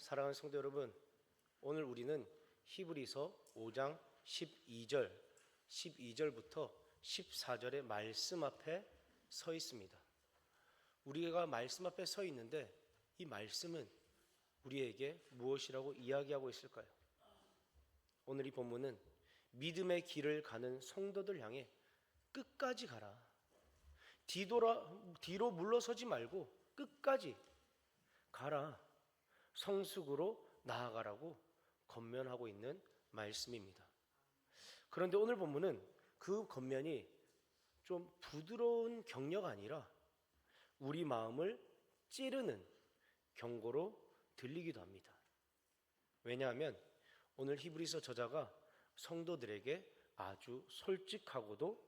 사랑하는 성도 여러분, 오늘 우리는 히브리서 5장 12절부터 14절의 말씀 앞에 서 있습니다. 우리가 말씀 앞에 서 있는데 이 말씀은 우리에게 무엇이라고 이야기하고 있을까요? 오늘 이 본문은 믿음의 길을 가는 성도들 향해 끝까지 가라, 뒤로 물러서지 말고 끝까지 가라, 성숙으로 나아가라고 권면하고 있는 말씀입니다. 그런데 오늘 본문은 그 권면이 좀 부드러운 격려가 아니라 우리 마음을 찌르는 경고로 들리기도 합니다. 왜냐하면 오늘 히브리서 저자가 성도들에게 아주 솔직하고도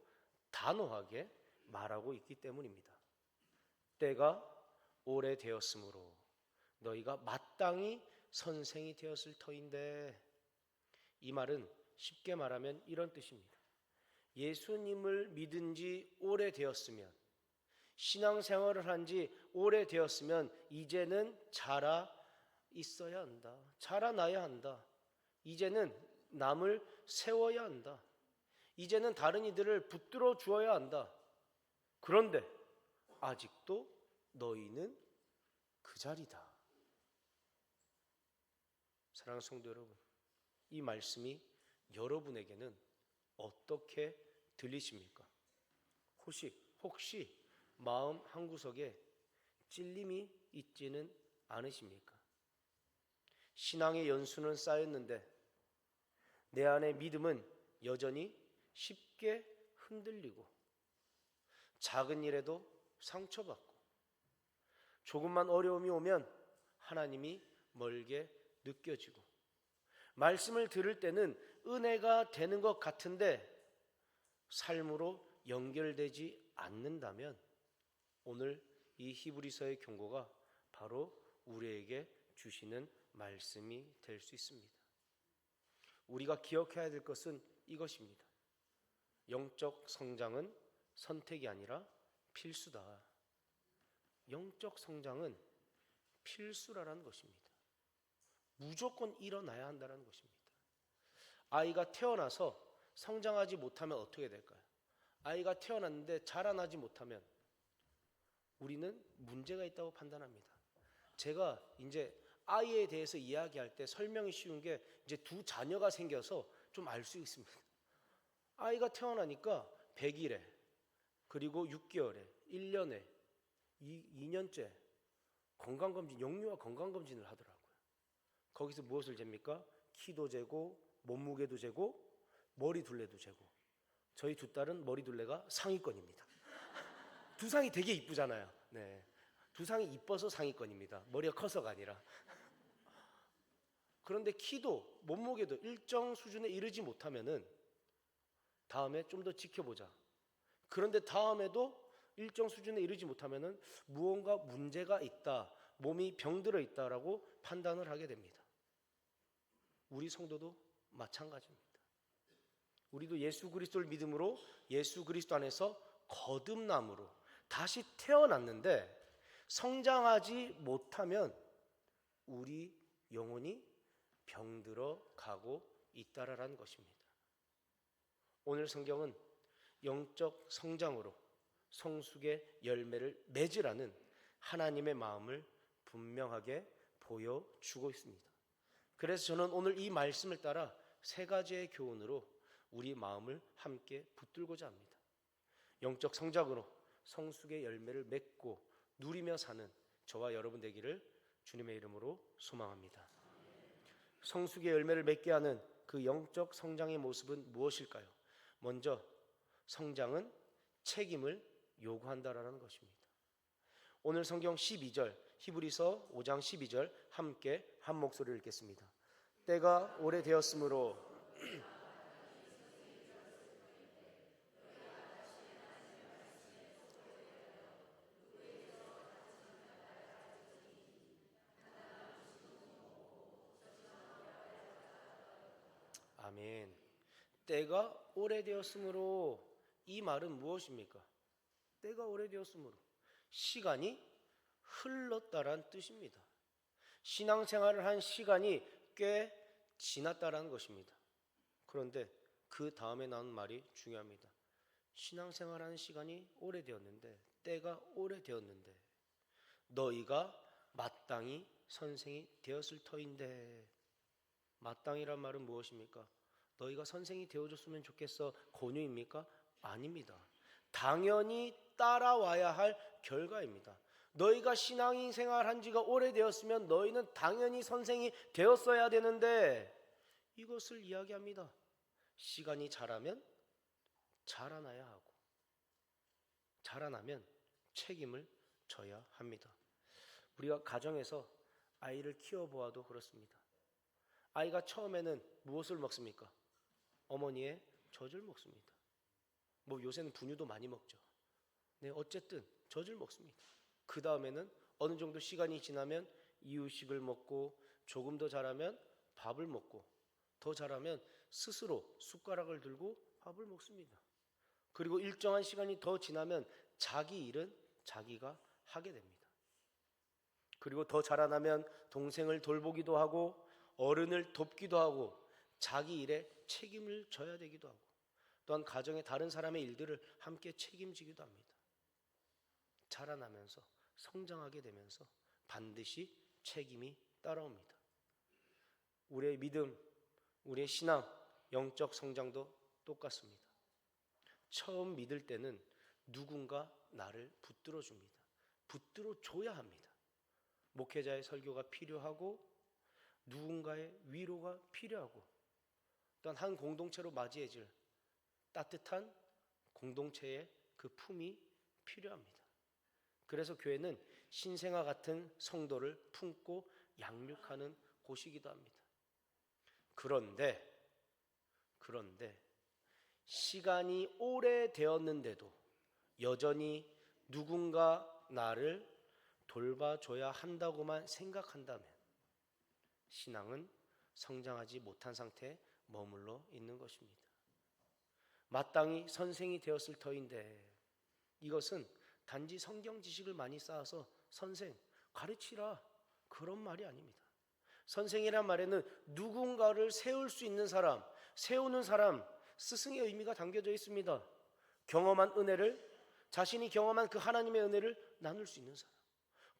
단호하게 말하고 있기 때문입니다. 때가 오래되었으므로 너희가 마땅히 선생이 되었을 터인데, 이 말은 쉽게 말하면 이런 뜻입니다. 예수님을 믿은 지 오래되었으면, 신앙생활을 한 지 오래되었으면 이제는 자라 있어야 한다, 자라나야 한다, 이제는 남을 세워야 한다, 이제는 다른 이들을 붙들어 주어야 한다. 그런데 아직도 너희는 그 자리다. 사랑하는 성도 여러분, 이 말씀이 여러분에게는 어떻게 들리십니까? 혹시 마음 한구석에 찔림이 있지는 않으십니까? 신앙의 연수는 쌓였는데 내 안의 믿음은 여전히 쉽게 흔들리고, 작은 일에도 상처받고, 조금만 어려움이 오면 하나님이 멀게 느껴지고, 말씀을 들을 때는 은혜가 되는 것 같은데 삶으로 연결되지 않는다면 오늘 이 히브리서의 경고가 바로 우리에게 주시는 말씀이 될 수 있습니다. 우리가 기억해야 될 것은 이것입니다. 영적 성장은 선택이 아니라 필수다. 영적 성장은 필수라는 것입니다. 무조건 일어나야 한다는 것입니다. 아이가 태어나서 성장하지 못하면 어떻게 될까요? 아이가 태어났는데 자라나지 못하면 우리는 문제가 있다고 판단합니다. 제가 이제 아이에 대해서 이야기할 때 설명이 쉬운 게 이제 두 자녀가 생겨서 좀 알 수 있습니다. 아이가 태어나니까 100일에, 그리고 6개월에, 1년에, 2년째 건강검진, 영유아 건강검진을 하더라고요. 거기서 무엇을 잽니까? 키도 재고, 몸무게도 재고, 머리 둘레도 재고. 저희 두 딸은 머리 둘레가 상위권입니다. 두상이 되게 이쁘잖아요. 네, 두상이 이뻐서 상위권입니다. 머리가 커서가 아니라. 그런데 키도 몸무게도 일정 수준에 이르지 못하면은 다음에 좀 더 지켜보자. 그런데 다음에도 일정 수준에 이르지 못하면은 무언가 문제가 있다, 몸이 병들어 있다라고 판단을 하게 됩니다. 우리 성도도 마찬가지입니다. 우리도 예수 그리스도를 믿음으로 예수 그리스도 안에서 거듭남으로 다시 태어났는데 성장하지 못하면 우리 영혼이 병들어 가고 있다라는 것입니다. 오늘 성경은 영적 성장으로 성숙의 열매를 맺으라는 하나님의 마음을 분명하게 보여주고 있습니다. 그래서 저는 오늘 이 말씀을 따라 세 가지의 교훈으로 우리 마음을 함께 붙들고자 합니다. 영적 성장으로 성숙의 열매를 맺고 누리며 사는 저와 여러분 되기를 주님의 이름으로 소망합니다. 성숙의 열매를 맺게 하는 그 영적 성장의 모습은 무엇일까요? 먼저 성장은 책임을 요구한다라는 것입니다. 오늘 성경 12절, 히브리서 5장 12절 함께 한 목소리를 읽겠습니다. 때가 오래되었으므로 아멘. 때가 오래되었으므로, 이 말은 무엇입니까? 때가 오래되었으므로 시간이 흘렀다란 뜻입니다. 신앙생활을 한 시간이 꽤 지났다라는 것입니다. 그런데 그 다음에 나온 말이 중요합니다. 신앙생활하는 시간이 오래되었는데, 때가 오래되었는데 너희가 마땅히 선생이 되었을 터인데. 마땅이란 말은 무엇입니까? 너희가 선생이 되어줬으면 좋겠어 권유입니까? 아닙니다. 당연히 따라와야 할 결과입니다. 너희가 신앙인 생활한 지가 오래되었으면 너희는 당연히 선생이 되었어야 되는데, 이것을 이야기합니다. 시간이 자라면 자라나야 하고, 자라나면 책임을 져야 합니다. 우리가 가정에서 아이를 키워보아도 그렇습니다. 아이가 처음에는 무엇을 먹습니까? 어머니의 젖을 먹습니다. 뭐 요새는 분유도 많이 먹죠. 네, 어쨌든 젖을 먹습니다. 그 다음에는 어느 정도 시간이 지나면 이유식을 먹고, 조금 더 자라면 밥을 먹고, 더 자라면 스스로 숟가락을 들고 밥을 먹습니다. 그리고 일정한 시간이 더 지나면 자기 일은 자기가 하게 됩니다. 그리고 더 자라나면 동생을 돌보기도 하고, 어른을 돕기도 하고, 자기 일에 책임을 져야 되기도 하고, 또한 가정의 다른 사람의 일들을 함께 책임지기도 합니다. 자라나면서 성장하게 되면서 반드시 책임이 따라옵니다. 우리의 믿음, 우리의 신앙, 영적 성장도 똑같습니다. 처음 믿을 때는 누군가 나를 붙들어 줍니다. 붙들어 줘야 합니다. 목회자의 설교가 필요하고, 누군가의 위로가 필요하고, 또한 한 공동체로 맞이해질 따뜻한 공동체의 그 품이 필요합니다. 그래서 교회는 신생아 같은 성도를 품고 양육하는 곳이기도 합니다. 그런데 시간이 오래되었는데도 여전히 누군가 나를 돌봐줘야 한다고만 생각한다면 신앙은 성장하지 못한 상태에 머물러 있는 것입니다. 마땅히 선생이 되었을 터인데, 이것은 단지 성경 지식을 많이 쌓아서 선생, 가르치라, 그런 말이 아닙니다. 선생이란 말에는 누군가를 세울 수 있는 사람, 세우는 사람, 스승의 의미가 담겨져 있습니다. 경험한 은혜를, 자신이 경험한 그 하나님의 은혜를 나눌 수 있는 사람,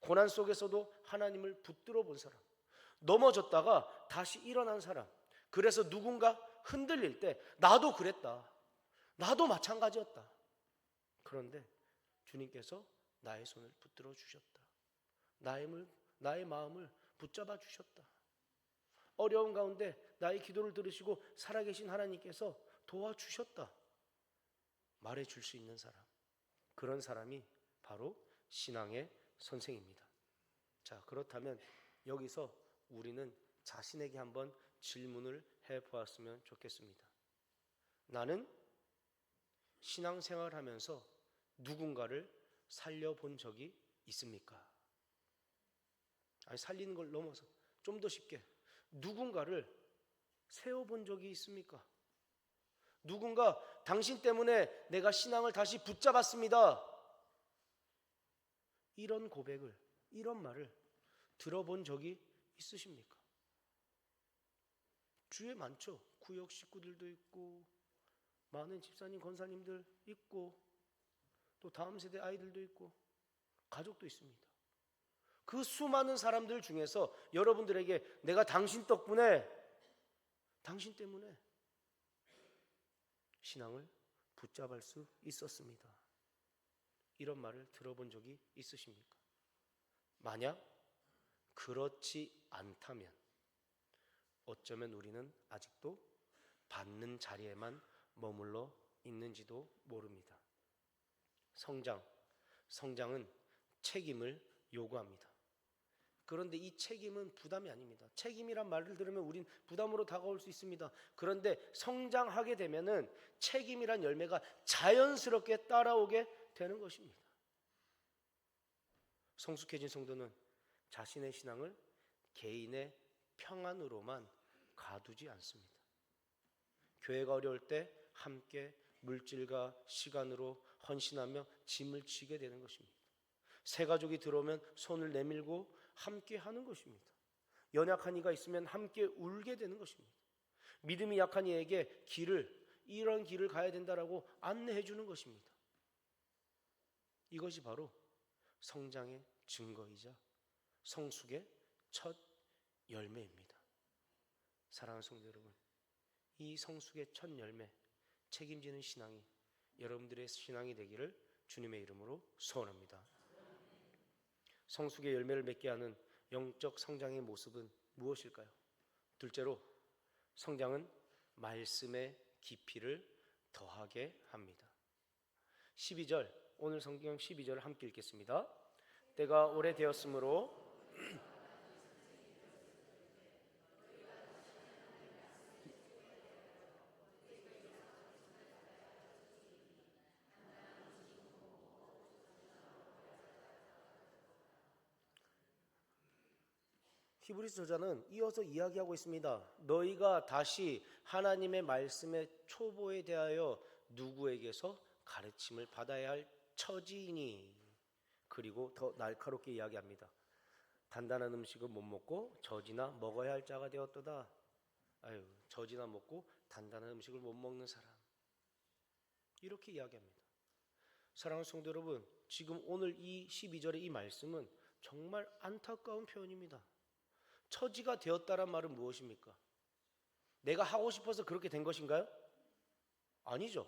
고난 속에서도 하나님을 붙들어 본 사람, 넘어졌다가 다시 일어난 사람, 그래서 누군가 흔들릴 때 나도 그랬다, 나도 마찬가지였다. 그런데 주님께서 나의 손을 붙들어 주셨다. 나의 마음을 붙잡아 주셨다. 어려운 가운데 나의 기도를 들으시고 살아계신 하나님께서 도와주셨다. 말해줄 수 있는 사람, 그런 사람이 바로 신앙의 선생입니다. 자, 그렇다면 여기서 우리는 자신에게 한번 질문을 해보았으면 좋겠습니다. 나는 신앙생활을 하면서 누군가를 살려본 적이 있습니까? 아니, 살리는 걸 넘어서 좀 더 쉽게, 누군가를 세워본 적이 있습니까? 누군가 당신 때문에 내가 신앙을 다시 붙잡았습니다, 이런 고백을, 이런 말을 들어본 적이 있으십니까? 주위에 많죠. 구역 식구들도 있고, 많은 집사님, 권사님들 있고, 또 다음 세대 아이들도 있고, 가족도 있습니다. 그 수많은 사람들 중에서 여러분들에게 내가 당신 덕분에, 당신 때문에 신앙을 붙잡을 수 있었습니다, 이런 말을 들어본 적이 있으십니까? 만약 그렇지 않다면 어쩌면 우리는 아직도 받는 자리에만 머물러 있는지도 모릅니다. 성장은 책임을 요구합니다. 그런데 이 책임은 부담이 아닙니다. 책임이란 말을 들으면 우린 부담으로 다가올 수 있습니다. 그런데 성장하게 되면은 책임이란 열매가 자연스럽게 따라오게 되는 것입니다. 성숙해진 성도는 자신의 신앙을 개인의 평안으로만 가두지 않습니다. 교회가 어려울 때 함께 물질과 시간으로 헌신하며 짐을 지게 되는 것입니다. 새 가족이 들어오면 손을 내밀고 함께 하는 것입니다. 연약한 이가 있으면 함께 울게 되는 것입니다. 믿음이 약한 이에게 이런 길을 가야 된다라고 안내해 주는 것입니다. 이것이 바로 성장의 증거이자 성숙의 첫 열매입니다. 사랑하는 성도 여러분, 이 성숙의 첫 열매, 책임지는 신앙이 여러분들의 신앙이 되기를 주님의 이름으로 소원합니다. 성숙의 열매를 맺게 하는 영적 성장의 모습은 무엇일까요? 둘째로, 성장은 말씀의 깊이를 더하게 합니다. 12절, 오늘 성경 12절을 함께 읽겠습니다. 때가 오래되었으므로 히브리서 저자는 이어서 이야기하고 있습니다. 너희가 다시 하나님의 말씀의 초보에 대하여 누구에게서 가르침을 받아야 할 처지이니. 그리고 더 날카롭게 이야기합니다. 단단한 음식을 못 먹고 젖이나 먹어야 할 자가 되었도다. 젖이나 먹고 단단한 음식을 못 먹는 사람, 이렇게 이야기합니다. 사랑하는 성도 여러분, 지금 오늘 이 12절의 이 말씀은 정말 안타까운 표현입니다. 처지가 되었다란 말은 무엇입니까? 내가 하고 싶어서 그렇게 된 것인가요? 아니죠.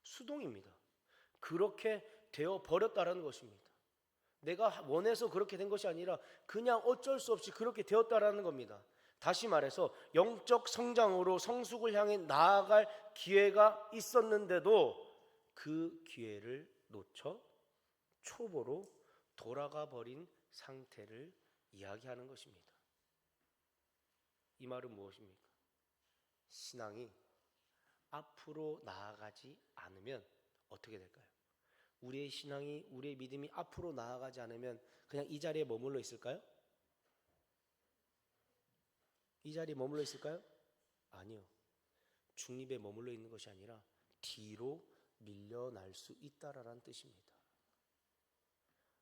수동입니다. 그렇게 되어 버렸다라는 것입니다. 내가 원해서 그렇게 된 것이 아니라 그냥 어쩔 수 없이 그렇게 되었다라는 겁니다. 다시 말해서 영적 성장으로 성숙을 향해 나아갈 기회가 있었는데도 그 기회를 놓쳐 초보로 돌아가 버린 상태를 이야기하는 것입니다. 이 말은 무엇입니까? 신앙이 앞으로 나아가지 않으면 어떻게 될까요? 우리의 신앙이, 우리의 믿음이 앞으로 나아가지 않으면 그냥 이 자리에 머물러 있을까요? 이 자리에 머물러 있을까요? 아니요. 중립에 머물러 있는 것이 아니라 뒤로 밀려날 수 있다라는 뜻입니다.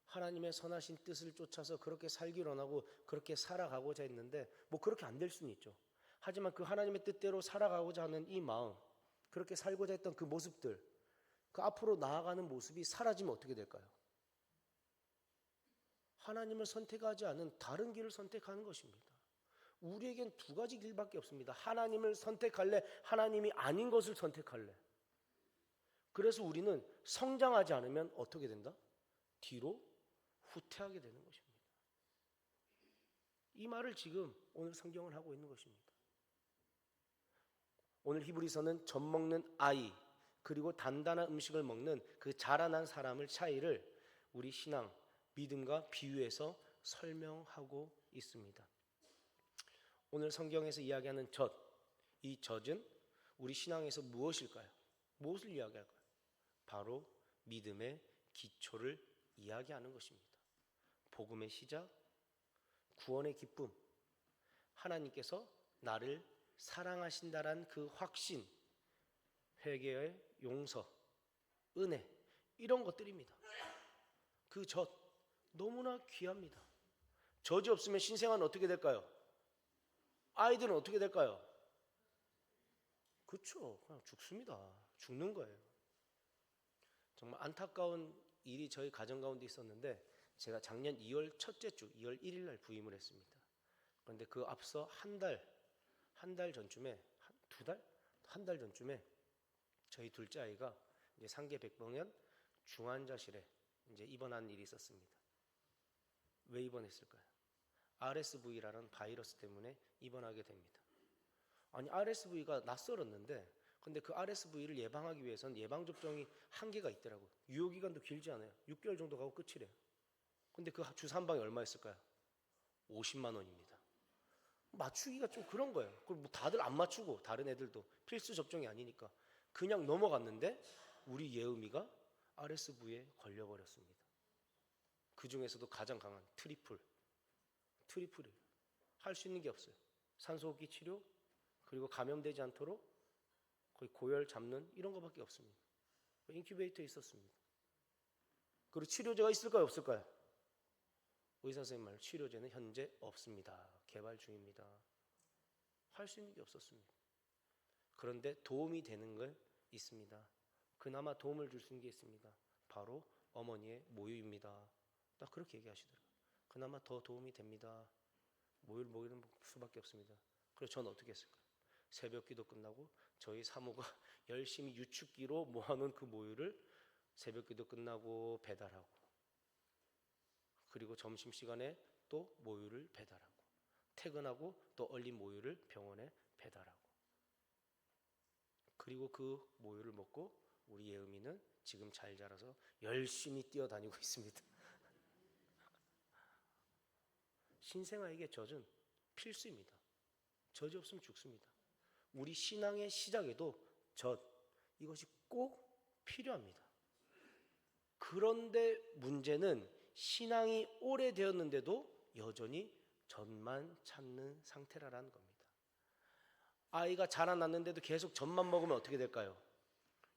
하나님의 선하신 뜻을 쫓아서 그렇게 살기로 하고 그렇게 살아가고자 했는데 그렇게 안 될 수는 있죠. 하지만 그 하나님의 뜻대로 살아가고자 하는 이 마음, 그렇게 살고자 했던 그 모습들, 그 앞으로 나아가는 모습이 사라지면 어떻게 될까요? 하나님을 선택하지 않은 다른 길을 선택하는 것입니다. 우리에겐 두 가지 길밖에 없습니다. 하나님을 선택할래, 하나님이 아닌 것을 선택할래. 그래서 우리는 성장하지 않으면 어떻게 된다? 뒤로 후퇴하게 되는 것입니다. 이 말을 지금 오늘 성경은 하고 있는 것입니다. 오늘 히브리서는 젖 먹는 아이, 그리고 단단한 음식을 먹는 그 자라난 사람을 차이를 우리 신앙, 믿음과 비유해서 설명하고 있습니다. 오늘 성경에서 이야기하는 젖, 이 젖은 우리 신앙에서 무엇일까요? 무엇을 이야기할까요? 바로 믿음의 기초를 이야기하는 것입니다. 복음의 시작, 구원의 기쁨, 하나님께서 나를 사랑하신다란 그 확신, 회개의 용서, 은혜, 이런 것들입니다. 그 젖 너무나 귀합니다. 젖이 없으면 신생아는 어떻게 될까요? 아이들은 어떻게 될까요? 그렇죠. 그냥 죽습니다. 죽는 거예요. 정말 안타까운 일이 저희 가정 가운데 있었는데, 제가 작년 2월 첫째 주 2월 1일 날 부임을 했습니다. 그런데 그 앞서 한 달 전쯤에, 한 달 전쯤에 저희 둘째 아이가 이제 상계 백병현 중환자실에 이제 입원한 일이 있었습니다. 왜 입원했을까요? RSV라는 바이러스 때문에 입원하게 됩니다. 아니, RSV가 낯설었는데, 근데 그 RSV를 예방하기 위해서는 예방접종이 한계가 있더라고요. 유효기간도 길지 않아요. 6개월 정도 가고 끝이래요. 근데 그 주사 한 방에 얼마였을까요? 50만 원입니다. 맞추기가 좀 그런 거예요. 그걸 다들 안 맞추고, 다른 애들도 필수 접종이 아니니까 그냥 넘어갔는데 우리 예음이가 RSV에 걸려버렸습니다. 그 중에서도 가장 강한 트리플이에요. 할 수 있는 게 없어요. 산소호흡기 치료, 그리고 감염되지 않도록 거의 고열 잡는 이런 거밖에 없습니다. 인큐베이터에 있었습니다. 그리고 치료제가 있을까요, 없을까요? 의사 선생님 말 치료제는 현재 없습니다. 개발 중입니다. 할 수 있는 게 없었습니다. 그런데 도움이 되는 건 있습니다. 그나마 도움을 줄 수 있는 게 있습니다. 바로 어머니의 모유입니다. 딱 그렇게 얘기하시더라고요. 그나마 더 도움이 됩니다. 모유를 먹이는 수밖에 없습니다. 그래서 저는 어떻게 했을까요? 새벽 기도 끝나고 저희 사모가 열심히 유축기로 모아놓은 그 모유를 새벽 기도 끝나고 배달하고, 그리고 점심시간에 또 모유를 배달하고, 퇴근하고 또 얼린 모유를 병원에 배달하고, 그리고 그 모유를 먹고 우리 예음이는 지금 잘 자라서 열심히 뛰어다니고 있습니다. 신생아에게 젖은 필수입니다. 젖이 없으면 죽습니다. 우리 신앙의 시작에도 젖, 이것이 꼭 필요합니다. 그런데 문제는 신앙이 오래되었는데도 여전히 젖만 찾는 상태라는 겁니다. 아이가 자라났는데도 계속 젖만 먹으면 어떻게 될까요?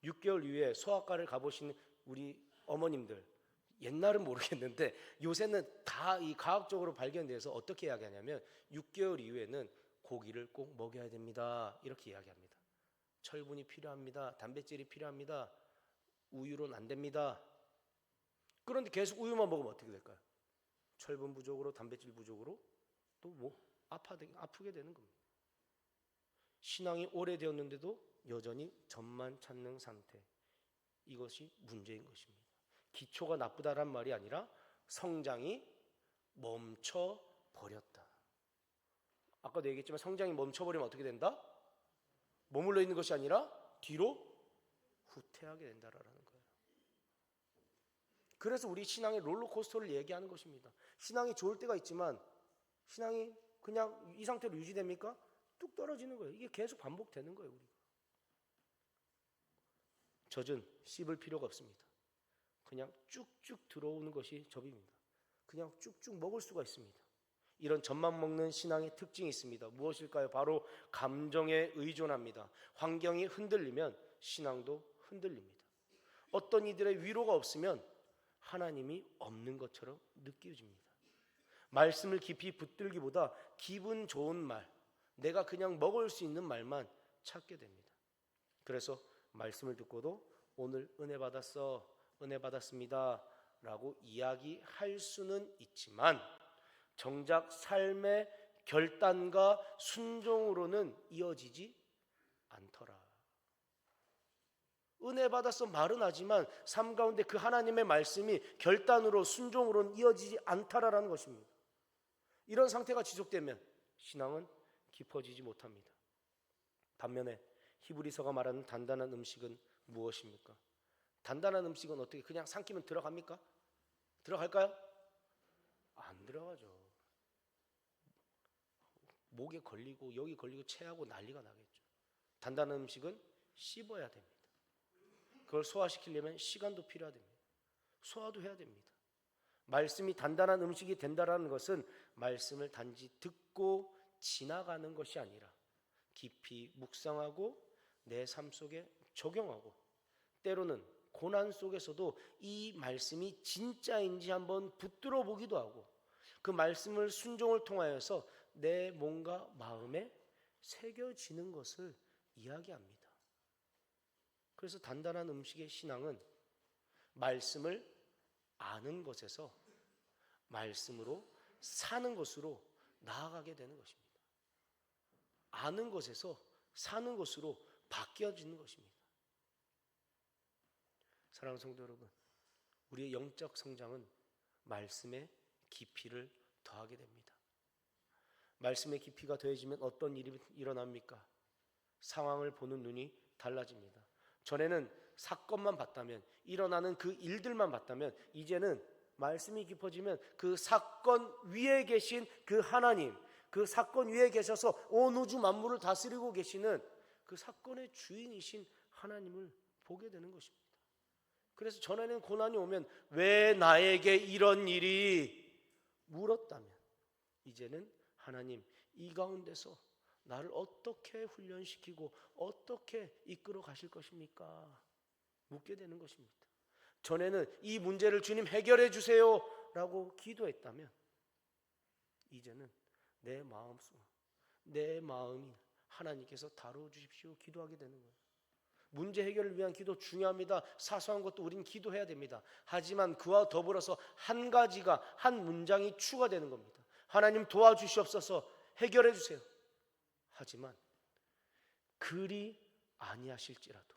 6개월 이후에 소아과를 가보신 우리 어머님들, 옛날은 모르겠는데 요새는 다 이 과학적으로 발견돼서 어떻게 이야기하냐면 6개월 이후에는 고기를 꼭 먹여야 됩니다. 이렇게 이야기합니다. 철분이 필요합니다. 단백질이 필요합니다. 우유로는 안 됩니다. 그런데 계속 우유만 먹으면 어떻게 될까요? 철분 부족으로, 단백질 부족으로 또 뭐 아프게 되는 겁니다. 신앙이 오래되었는데도 여전히 젖만 찾는 상태, 이것이 문제인 것입니다. 기초가 나쁘다란 말이 아니라 성장이 멈춰버렸다. 아까도 얘기했지만 성장이 멈춰버리면 어떻게 된다? 머물러 있는 것이 아니라 뒤로 후퇴하게 된다라는 거예요. 그래서 우리 신앙의 롤러코스터를 얘기하는 것입니다. 신앙이 좋을 때가 있지만 신앙이 그냥 이 상태로 유지됩니까? 뚝 떨어지는 거예요. 이게 계속 반복되는 거예요. 우리가. 젖은 씹을 필요가 없습니다. 그냥 쭉쭉 들어오는 것이 젖입니다. 그냥 쭉쭉 먹을 수가 있습니다. 이런 젖만 먹는 신앙의 특징이 있습니다. 무엇일까요? 바로 감정에 의존합니다. 환경이 흔들리면 신앙도 흔들립니다. 어떤 이들의 위로가 없으면 하나님이 없는 것처럼 느껴집니다. 말씀을 깊이 붙들기보다 기분 좋은 말, 내가 그냥 먹을 수 있는 말만 찾게 됩니다. 그래서 말씀을 듣고도 오늘 은혜 받았어, 은혜 받았습니다 라고 이야기할 수는 있지만 정작 삶의 결단과 순종으로는 이어지지 않더라. 은혜 받아서 말은 하지만 삶 가운데 그 하나님의 말씀이 결단으로 순종으로는 이어지지 않더라라는 것입니다. 이런 상태가 지속되면 신앙은 깊어지지 못합니다. 반면에 히브리서가 말하는 단단한 음식은 무엇입니까? 단단한 음식은 어떻게 그냥 삼키면 들어갑니까? 들어갈까요? 안 들어가죠. 목에 걸리고 여기 걸리고 체하고 난리가 나겠죠. 단단한 음식은 씹어야 됩니다. 그걸 소화시키려면 시간도 필요합니다. 소화도 해야 됩니다. 말씀이 단단한 음식이 된다는 것은 말씀을 단지 듣고 지나가는 것이 아니라 깊이 묵상하고 내 삶 속에 적용하고, 때로는 고난 속에서도 이 말씀이 진짜인지 한번 붙들어 보기도 하고, 그 말씀을 순종을 통하여서 내 몸과 마음에 새겨지는 것을 이야기합니다. 그래서 단단한 음식의 신앙은 말씀을 아는 것에서 말씀으로 사는 것으로 나아가게 되는 것입니다. 아는 것에서 사는 것으로 바뀌어지는 것입니다. 사랑하는 성도 여러분, 우리의 영적 성장은 말씀의 깊이를 더하게 됩니다. 말씀의 깊이가 더해지면 어떤 일이 일어납니까? 상황을 보는 눈이 달라집니다. 전에는 사건만 봤다면, 일어나는 그 일들만 봤다면, 이제는 말씀이 깊어지면 그 사건 위에 계신 그 하나님, 그 사건 위에 계셔서 온 우주 만물을 다스리고 계시는 그 사건의 주인이신 하나님을 보게 되는 것입니다. 그래서 전에는 고난이 오면 왜 나에게 이런 일이 물었다면, 이제는 하나님 이 가운데서 나를 어떻게 훈련시키고 어떻게 이끌어 가실 것입니까? 묻게 되는 것입니다. 전에는 이 문제를 주님 해결해 주세요 라고 기도했다면, 이제는 내 마음이 하나님께서 다뤄주십시오 기도하게 되는 거예요. 문제 해결을 위한 기도 중요합니다. 사소한 것도 우리는 기도해야 됩니다. 하지만 그와 더불어서 한 가지가, 한 문장이 추가되는 겁니다. 하나님 도와주시옵소서, 해결해 주세요. 하지만 그리 아니하실지라도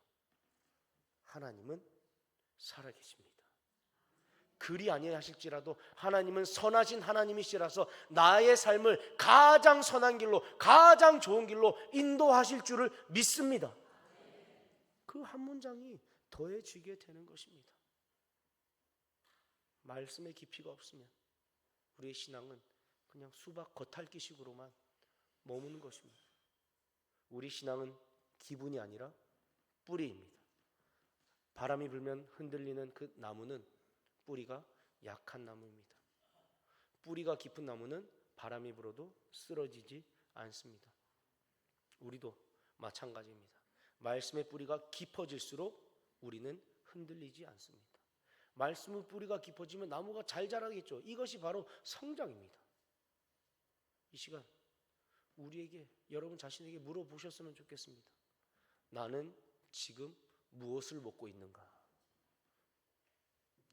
하나님은 살아계십니다. 그리 아니하실지라도 하나님은 선하신 하나님이시라서 나의 삶을 가장 선한 길로, 가장 좋은 길로 인도하실 줄을 믿습니다. 그 한 문장이 더해지게 되는 것입니다. 말씀의 깊이가 없으면 우리의 신앙은 그냥 수박 겉핥기식으로만 머무는 것입니다. 우리 신앙은 기분이 아니라 뿌리입니다. 바람이 불면 흔들리는 그 나무는 뿌리가 약한 나무입니다. 뿌리가 깊은 나무는 바람이 불어도 쓰러지지 않습니다. 우리도 마찬가지입니다. 말씀의 뿌리가 깊어질수록 우리는 흔들리지 않습니다. 말씀의 뿌리가 깊어지면 나무가 잘 자라겠죠. 이것이 바로 성장입니다. 이 시간 우리에게, 여러분 자신에게 물어보셨으면 좋겠습니다. 나는 지금 무엇을 먹고 있는가?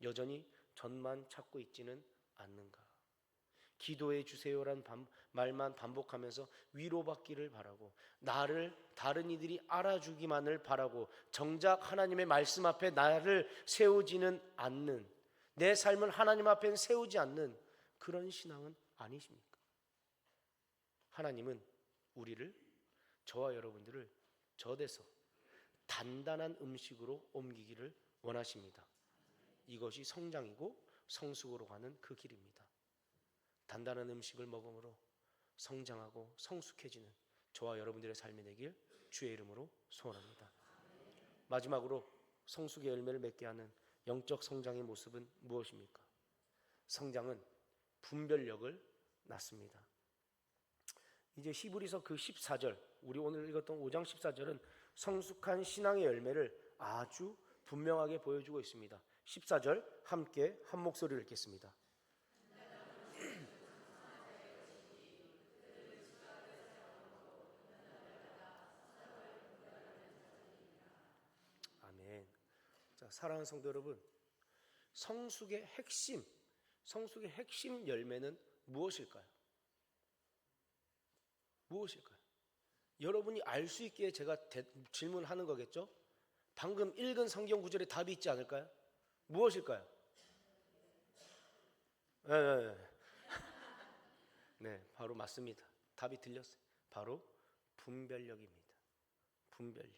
여전히 전만 찾고 있지는 않는가? 기도해 주세요란 말만 반복하면서 위로받기를 바라고, 나를 다른 이들이 알아주기만을 바라고 정작 하나님의 말씀 앞에 나를 세우지는 않는, 내 삶을 하나님 앞에 세우지 않는 그런 신앙은 아니십니까? 하나님은 우리를, 저와 여러분들을 젖에서 단단한 음식으로 옮기기를 원하십니다. 이것이 성장이고 성숙으로 가는 그 길입니다. 단단한 음식을 먹음으로 성장하고 성숙해지는 저와 여러분들의 삶이 되길 주의 이름으로 소원합니다. 마지막으로 성숙의 열매를 맺게 하는 영적 성장의 모습은 무엇입니까? 성장은 분별력을 낳습니다. 이제 히브리서 그 14절, 우리 오늘 읽었던 5장 14절은 성숙한 신앙의 열매를 아주 분명하게 보여주고 있습니다. 14절 함께 한 목소리를 읽겠습니다. 아멘. 자, 사랑하는 성도 여러분, 성숙의 핵심 열매는 무엇일까요? 무엇일까요? 여러분이 알 수 있게 제가 질문하는 거겠죠? 방금 읽은 성경 구절에 답이 있지 않을까요? 무엇일까요? 네, 바로 맞습니다. 답이 들렸어요. 바로 분별력입니다. 분별력.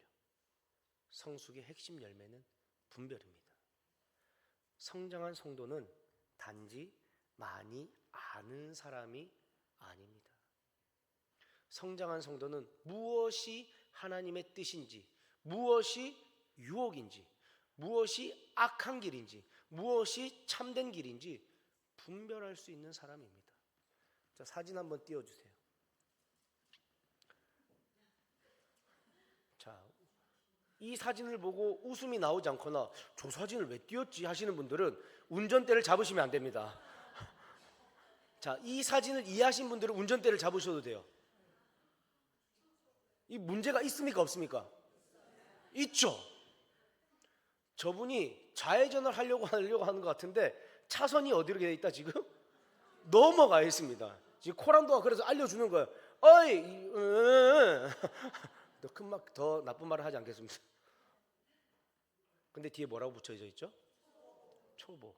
성숙의 핵심 열매는 분별입니다. 성장한 성도는 단지 많이 아는 사람이 아닙니다. 성장한 성도는 무엇이 하나님의 뜻인지, 무엇이 유혹인지, 무엇이 악한 길인지, 무엇이 참된 길인지 분별할 수 있는 사람입니다. 자, 사진 한번 띄워주세요. 자, 이 사진을 보고 웃음이 나오지 않거나 저 사진을 왜 띄웠지 하시는 분들은 운전대를 잡으시면 안 됩니다. 자, 이 사진을 이해하신 분들은 운전대를 잡으셔도 돼요. 이 문제가 있습니까 없습니까? 있죠. 저분이 좌회전을 하려고 하는 것 같은데 차선이 어디로 돼 있다 지금? 넘어가 있습니다. 지금 코란도가 그래서 알려주는 거예요. 어이, 더 나쁜 말을 하지 않겠습니다. 근데 뒤에 뭐라고 붙여져 있죠? 초보.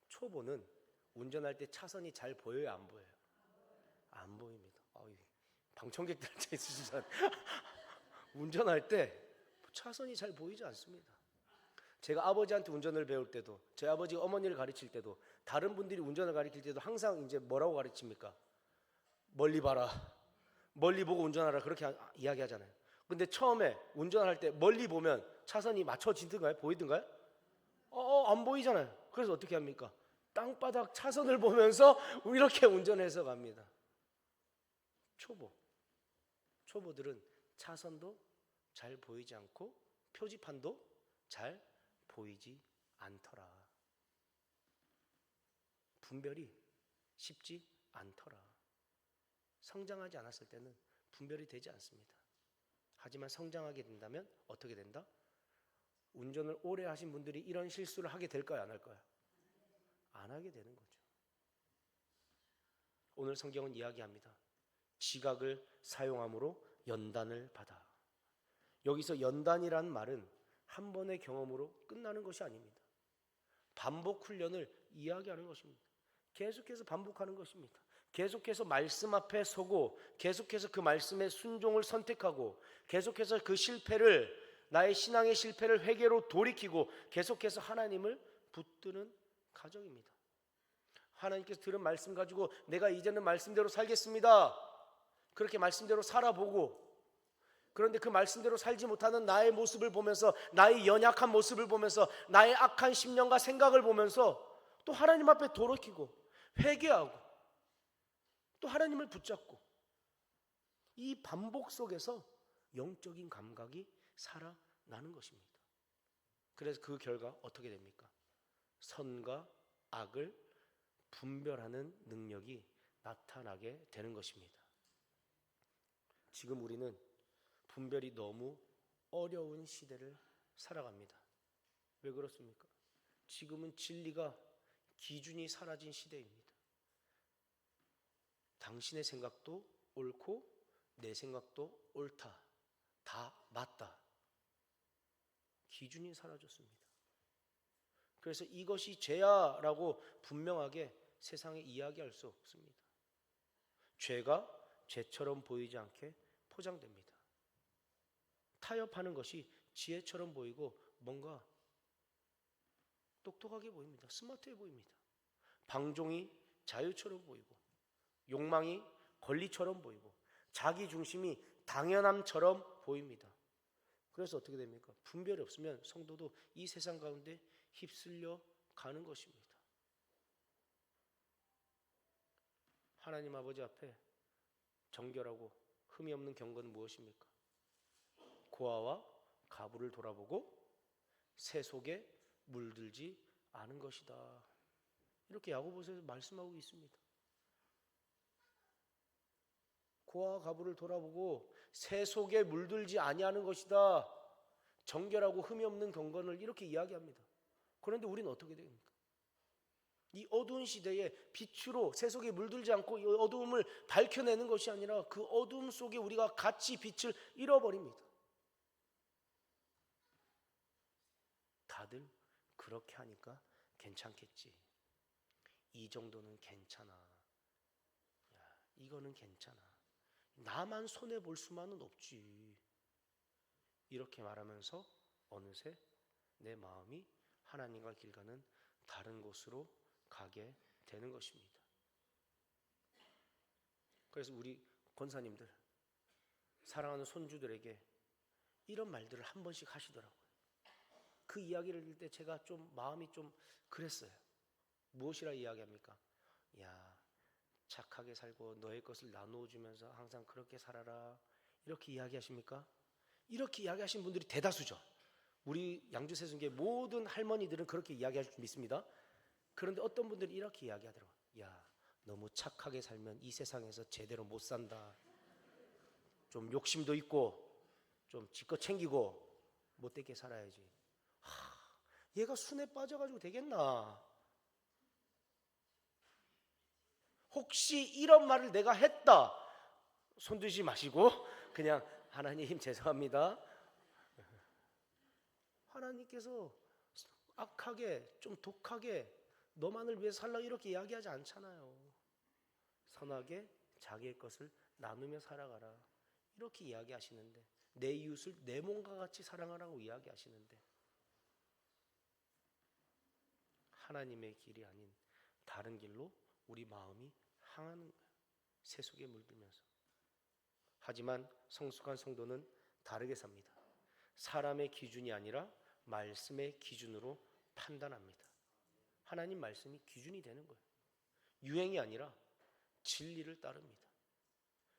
초보는 운전할 때 차선이 잘 보여요, 안 보여요? 안 보입니다. 방청객들 앉아 있으시잖아요. 운전할 때 차선이 잘 보이지 않습니다. 제가 아버지한테 운전을 배울 때도, 제 아버지가 어머니를 가르칠 때도, 다른 분들이 운전을 가르칠 때도 항상 이제 뭐라고 가르칩니까? 멀리 봐라, 멀리 보고 운전하라, 그렇게 이야기하잖아요. 근데 처음에 운전할 때 멀리 보면 차선이 맞춰지든가요? 보이든가요? 안 보이잖아요. 그래서 어떻게 합니까? 땅바닥 차선을 보면서 이렇게 운전해서 갑니다. 초보들은 차선도 잘 보이지 않고 표지판도 잘 보이지 않더라. 분별이 쉽지 않더라. 성장하지 않았을 때는 분별이 되지 않습니다. 하지만 성장하게 된다면 어떻게 된다? 운전을 오래 하신 분들이 이런 실수를 하게 될까요? 안 할까요? 안 하게 되는 거죠. 오늘 성경은 이야기합니다. 지각을 사용함으로 연단을 받아. 여기서 연단이란 말은 한 번의 경험으로 끝나는 것이 아닙니다. 반복 훈련을 이야기하는 것입니다. 계속해서 반복하는 것입니다. 계속해서 말씀 앞에 서고 계속해서 그 말씀의 순종을 선택하고 계속해서 그 실패를, 나의 신앙의 실패를 회개로 돌이키고 계속해서 하나님을 붙드는 과정입니다. 하나님께서 들은 말씀 가지고 내가 이제는 말씀대로 살겠습니다. 그렇게 말씀대로 살아보고, 그런데 그 말씀대로 살지 못하는 나의 모습을 보면서, 나의 연약한 모습을 보면서, 나의 악한 심령과 생각을 보면서 또 하나님 앞에 돌이키고 회개하고 또 하나님을 붙잡고, 이 반복 속에서 영적인 감각이 살아나는 것입니다. 그래서 그 결과 어떻게 됩니까? 선과 악을 분별하는 능력이 나타나게 되는 것입니다. 지금 우리는 분별이 너무 어려운 시대를 살아갑니다. 왜 그렇습니까? 지금은 진리가, 기준이 사라진 시대입니다. 당신의 생각도 옳고 내 생각도 옳다, 다 맞다. 기준이 사라졌습니다. 그래서 이것이 죄야라고 분명하게 세상에 이야기할 수 없습니다. 죄가 죄처럼 보이지 않게 포장됩니다. 타협하는 것이 지혜처럼 보이고 뭔가 똑똑하게 보입니다. 스마트해 보입니다. 방종이 자유처럼 보이고 욕망이 권리처럼 보이고 자기 중심이 당연함처럼 보입니다. 그래서 어떻게 됩니까? 분별이 없으면 성도도 이 세상 가운데 휩쓸려 가는 것입니다. 하나님 아버지 앞에 정결하고 흠이 없는 경건은 무엇입니까? 고아와 가부를 돌아보고 새 속에 물들지 않은 것이다. 이렇게 야고보서에서 말씀하고 있습니다. 고아와 가부를 돌아보고 새 속에 물들지 아니하는 것이다. 정결하고 흠이 없는 경건을 이렇게 이야기합니다. 그런데 우리는 어떻게 됩니까? 이 어두운 시대에 빛으로 새 속에 물들지 않고 이 어두움을 밝혀내는 것이 아니라 그 어두움 속에 우리가 같이 빛을 잃어버립니다. 다들 그렇게 하니까 괜찮겠지. 이 정도는 괜찮아. 야, 이거는 괜찮아. 나만 손해볼 수만은 없지. 이렇게 말하면서 어느새 내 마음이 하나님과 길 가는 다른 곳으로 가게 되는 것입니다. 그래서 우리 권사님들, 사랑하는 손주들에게 이런 말들을 한 번씩 하시더라고요. 그 이야기를 들을 때 제가 좀 마음이 좀 그랬어요. 무엇이라 이야기합니까? 야, 착하게 살고 너의 것을 나누어 주면서 항상 그렇게 살아라. 이렇게 이야기하십니까? 이렇게 이야기하시는 분들이 대다수죠. 우리 양주세순교회 모든 할머니들은 그렇게 이야기할 줄 믿습니다. 그런데 어떤 분들이 이렇게 이야기하더라고요. 야, 너무 착하게 살면 이 세상에서 제대로 못 산다. 좀 욕심도 있고 좀 지껏 챙기고 못되게 살아야지. 얘가 순에 빠져가지고 되겠나? 혹시 이런 말을 내가 했다, 손드시 마시고 그냥 하나님 죄송합니다. 하나님께서 악하게 좀 독하게 너만을 위해서 살라 이렇게 이야기하지 않잖아요. 선하게 자기의 것을 나누며 살아가라 이렇게 이야기하시는데, 내 이웃을 내 몸과 같이 사랑하라고 이야기하시는데 하나님의 길이 아닌 다른 길로 우리 마음이 향하는 거예요. 새 속에 물들면서. 하지만 성숙한 성도는 다르게 삽니다. 사람의 기준이 아니라 말씀의 기준으로 판단합니다. 하나님 말씀이 기준이 되는 거예요. 유행이 아니라 진리를 따릅니다.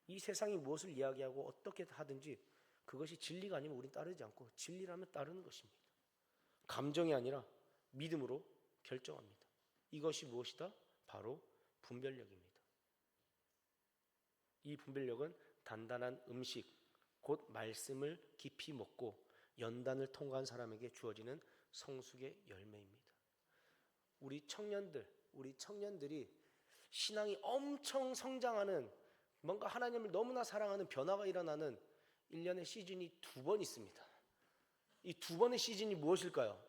이 세상이 무엇을 이야기하고 어떻게 하든지 그것이 진리가 아니면 우리는 따르지 않고 진리라면 따르는 것입니다. 감정이 아니라 믿음으로 결정합니다. 이것이 무엇이다? 바로 분별력입니다. 이 분별력은 단단한 음식, 곧 말씀을 깊이 먹고 연단을 통과한 사람에게 주어지는 성숙의 열매입니다. 우리 청년들이 신앙이 엄청 성장하는, 뭔가 하나님을 너무나 사랑하는 변화가 일어나는 1년의 시즌이 2번 있습니다. 이 2번의 시즌이 무엇일까요?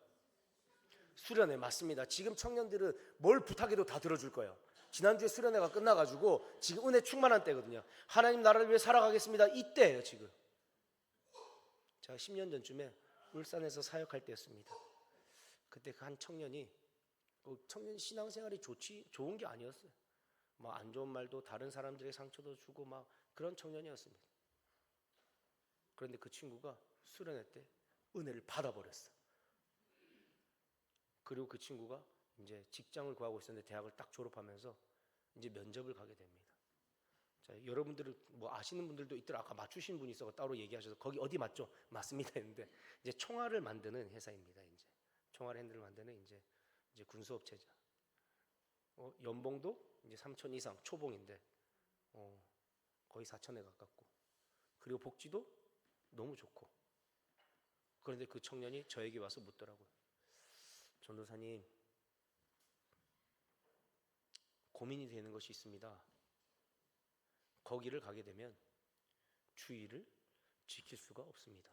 수련회. 맞습니다. 지금 청년들은 뭘 부탁해도 다 들어줄 거예요. 지난주에 수련회가 끝나가지고 지금 은혜 충만한 때거든요. 하나님 나라를 위해 살아가겠습니다. 이때예요 지금. 제가 10년 전쯤에 울산에서 사역할 때였습니다. 그때 그 한 청년이, 청년 신앙생활이 좋은 게 아니었어요. 막 안 좋은 말도, 다른 사람들의 상처도 주고 막 그런 청년이었습니다. 그런데 그 친구가 수련회 때 은혜를 받아버렸어. 그리고 그 친구가 이제 직장을 구하고 있었는데 대학을 딱 졸업하면서 이제 면접을 가게 됩니다. 자, 여러분들은 뭐 아시는 분들도 있더라. 아까 맞추신 분이 있어 따로 얘기하셔서 거기 어디 맞죠? 맞습니다 했는데 이제 총알을 만드는 회사입니다. 이제 총알 핸들을 만드는 이제 군수업체죠. 연봉도 이제 3천 이상 초봉인데 거의 4천에 가깝고, 그리고 복지도 너무 좋고. 그런데 그 청년이 저에게 와서 묻더라고요. 전도사님, 고민이 되는 것이 있습니다. 거기를 가게 되면 주의를 지킬 수가 없습니다.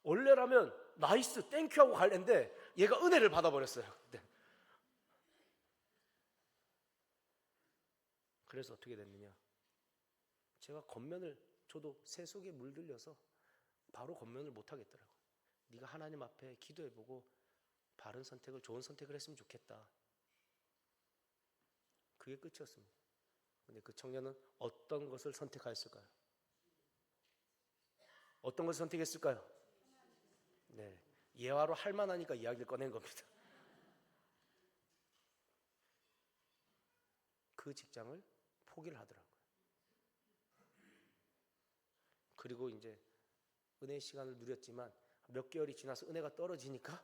원래라면 나이스 땡큐 하고 갈랬는데 얘가 은혜를 받아버렸어요. 그때. 그래서 어떻게 됐느냐, 제가 겉면을, 저도 새 속에 물들려서 바로 겉면을 못 하겠더라고요. 네가 하나님 앞에 기도해보고 바른 선택을, 좋은 선택을 했으면 좋겠다. 그게 끝이었습니다. 근데 그 청년은 어떤 것을 선택하였을까요? 어떤 것을 선택했을까요? 네, 예화로 할 만하니까 이야기를 꺼낸 겁니다. 그 직장을 포기를 하더라고요. 그리고 이제 은혜의 시간을 누렸지만 몇 개월이 지나서 은혜가 떨어지니까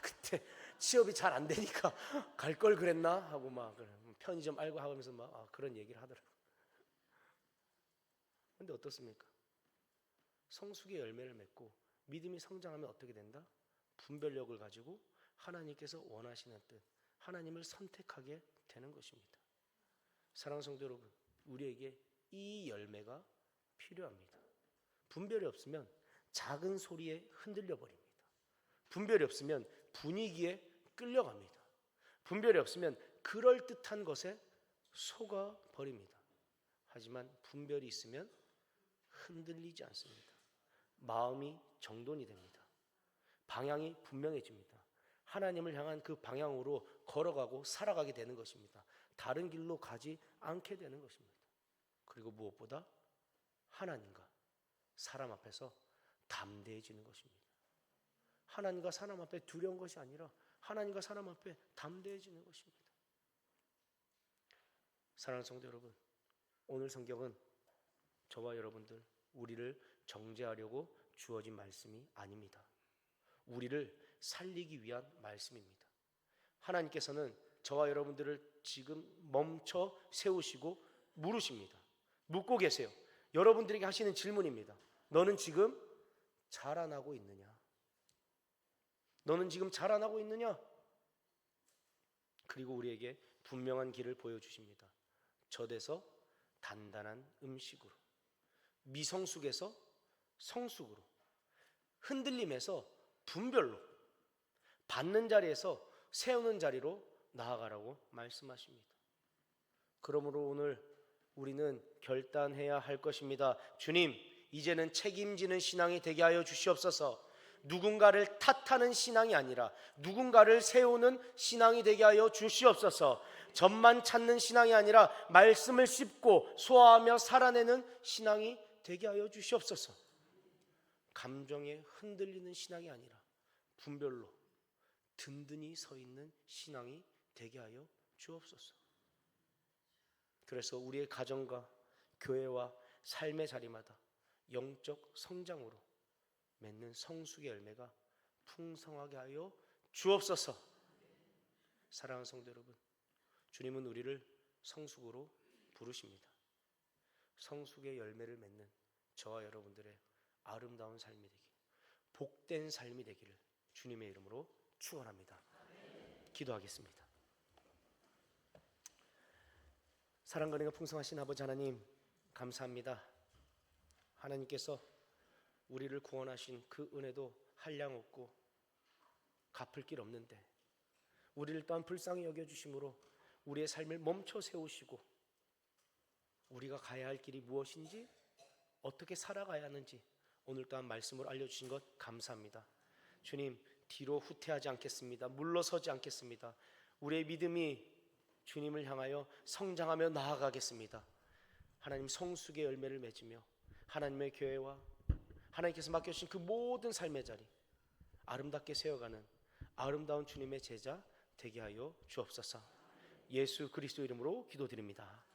그때 취업이 잘 안 되니까 갈 걸 그랬나 하고 막 편의점 알고 하면서 막 그런 얘기를 하더라고요. 근데 어떻습니까? 성숙의 열매를 맺고 믿음이 성장하면 어떻게 된다? 분별력을 가지고 하나님께서 원하시는 뜻, 하나님을 선택하게 되는 것입니다. 사랑하는 성도 여러분, 우리에게 이 열매가 필요합니다. 분별이 없으면 작은 소리에 흔들려 버립니다. 분별이 없으면 분위기에 끌려갑니다. 분별이 없으면 그럴듯한 것에 속아 버립니다. 하지만 분별이 있으면 흔들리지 않습니다. 마음이 정돈이 됩니다. 방향이 분명해집니다. 하나님을 향한 그 방향으로 걸어가고 살아가게 되는 것입니다. 다른 길로 가지 않게 되는 것입니다. 그리고 무엇보다 하나님과 사람 앞에서 담대해지는 것입니다. 하나님과 사람 앞에 두려운 것이 아니라 하나님과 사람 앞에 담대해지는 것입니다. 사랑하는 성도 여러분, 오늘 성경은 저와 여러분들, 우리를 정죄하려고 주어진 말씀이 아닙니다. 우리를 살리기 위한 말씀입니다. 하나님께서는 저와 여러분들을 지금 멈춰 세우시고 물으십니다. 묻고 계세요. 여러분들에게 하시는 질문입니다. 너는 지금 자라나고 있느냐? 너는 지금 자라나고 있느냐? 그리고 우리에게 분명한 길을 보여주십니다. 젖에서 단단한 음식으로, 미성숙에서 성숙으로, 흔들림에서 분별로, 받는 자리에서 세우는 자리로 나아가라고 말씀하십니다. 그러므로 오늘 우리는 결단해야 할 것입니다. 주님, 이제는 책임지는 신앙이 되게 하여 주시옵소서. 누군가를 탓하는 신앙이 아니라 누군가를 세우는 신앙이 되게 하여 주시옵소서. 젖만 찾는 신앙이 아니라 말씀을 씹고 소화하며 살아내는 신앙이 되게 하여 주시옵소서. 감정에 흔들리는 신앙이 아니라 분별로 든든히 서 있는 신앙이 되게 하여 주옵소서. 그래서 우리의 가정과 교회와 삶의 자리마다 영적 성장으로 맺는 성숙의 열매가 풍성하게 하여 주옵소서. 사랑하는 성도 여러분, 주님은 우리를 성숙으로 부르십니다. 성숙의 열매를 맺는 저와 여러분들의 아름다운 삶이 되기, 복된 삶이 되기를 주님의 이름으로 축원합니다. 기도하겠습니다. 사랑과 은혜가 풍성하신 아버지 하나님, 감사합니다. 하나님께서 우리를 구원하신 그 은혜도 한량없고 갚을 길 없는데 우리를 또한 불쌍히 여겨주심으로 우리의 삶을 멈춰 세우시고 우리가 가야 할 길이 무엇인지, 어떻게 살아가야 하는지 오늘 또한 말씀으로 알려주신 것 감사합니다. 주님, 뒤로 후퇴하지 않겠습니다. 물러서지 않겠습니다. 우리의 믿음이 주님을 향하여 성장하며 나아가겠습니다. 하나님, 성숙의 열매를 맺으며 하나님의 교회와 하나님께서 맡겨주신 그 모든 삶의 자리 아름답게 세워가는 아름다운 주님의 제자 되게 하여 주옵소서. 예수 그리스도 이름으로 기도드립니다.